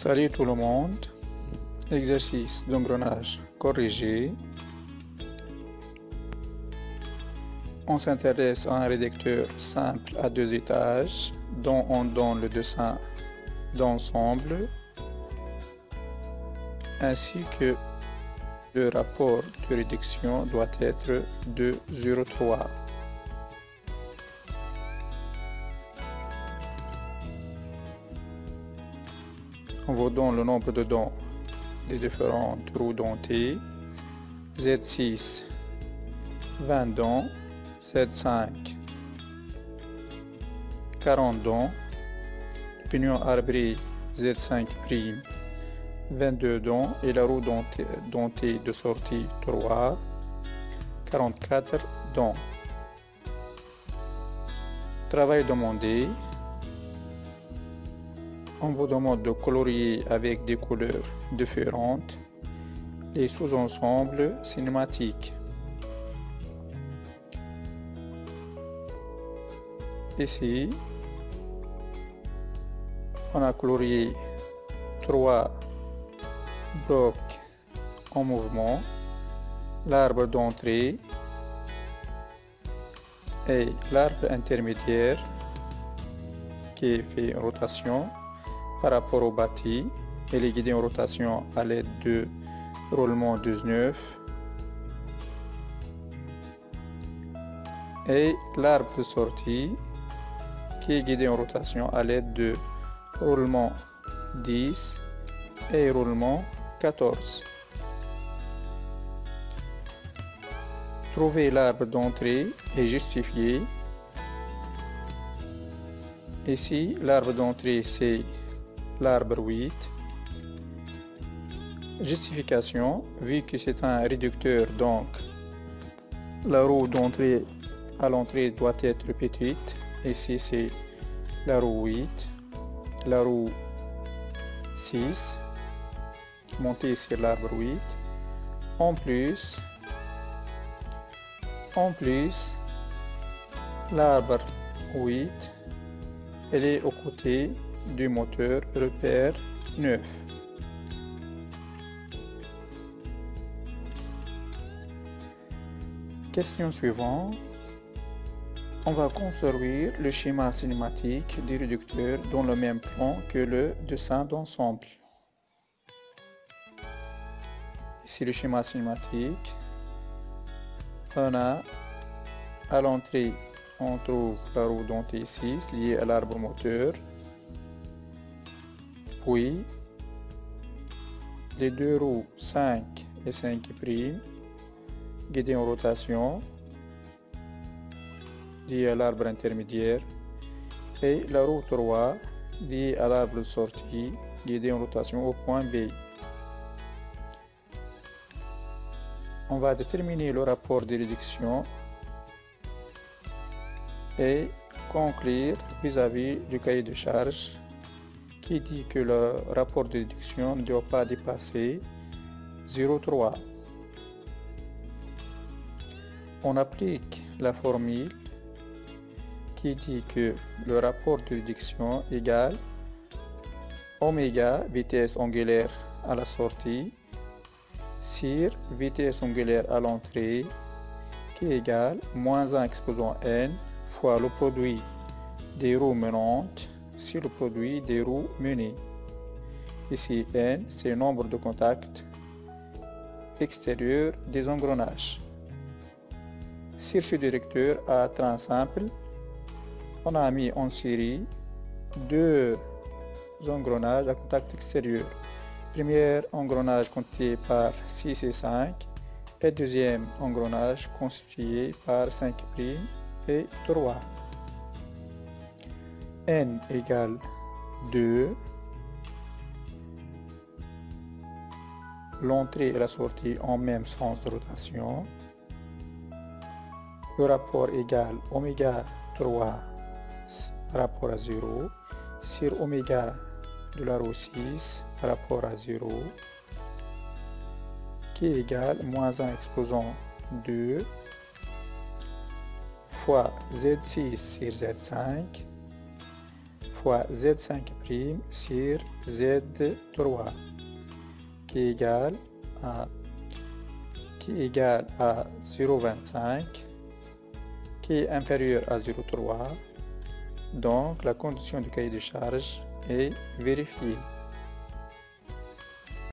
Salut tout le monde. Exercice d'engrenage corrigé. On s'intéresse à un réducteur simple à deux étages dont on donne le dessin d'ensemble ainsi que le rapport de réduction doit être de 0,3. On vous donne le nombre de dents des différentes roues dentées. Z6 20 dents, Z5 40 dents, pignon arbré Z5' 22 dents et la roue dentée de sortie 3 44 dents. Travail demandé. On vous demande de colorier avec des couleurs différentes les sous-ensembles cinématiques. Ici, on a colorié 3 blocs en mouvement, l'arbre d'entrée et l'arbre intermédiaire qui fait rotation par rapport au bâti. Elle est guidée en rotation à l'aide de roulement 19 et l'arbre de sortie qui est guidé en rotation à l'aide de roulement 10 et roulement 14. Trouver l'arbre d'entrée et justifier. Ici, l'arbre d'entrée c'est l'arbre 8. Justification, vu que c'est un réducteur, donc la roue d'entrée à l'entrée doit être petite. Ici c'est la roue 8, la roue 6, montée sur l'arbre 8. En plus, l'arbre 8, elle est aux côtés du moteur repère 9. Question suivante. On va construire le schéma cinématique du réducteur dans le même plan que le dessin d'ensemble. Ici le schéma cinématique. On a à l'entrée, on trouve la roue dentée 6 liée à l'arbre moteur. Puis les deux roues 5 et 5' guidées en rotation liées à l'arbre intermédiaire et la roue 3 liée à l'arbre de sortie guidée en rotation au point B. On va déterminer le rapport de réduction et conclure vis-à-vis du cahier de charge qui dit que le rapport de réduction ne doit pas dépasser 0,3. On applique la formule qui dit que le rapport de réduction égale oméga vitesse angulaire à la sortie sur vitesse angulaire à l'entrée qui égale moins 1 exposant n fois le produit des roues menantes sur le produit des roues menées. Ici n c'est le nombre de contacts extérieurs des engrenages. Sur ce directeur à train simple, on a mis en série deux engrenages à contact extérieur. Premier engrenage constitué par 6 et 5 et deuxième engrenage constitué par 5' et 3. N égale 2. L'entrée et la sortie en même sens de rotation. Le rapport égale oméga 3 rapport à 0 sur oméga de la roue 6 rapport à 0 qui est égal moins 1 exposant 2 fois Z6 sur Z5 fois Z5' sur Z3 qui est égal à 0,25 qui est inférieur à 0,3. Donc la condition du cahier de charge est vérifiée.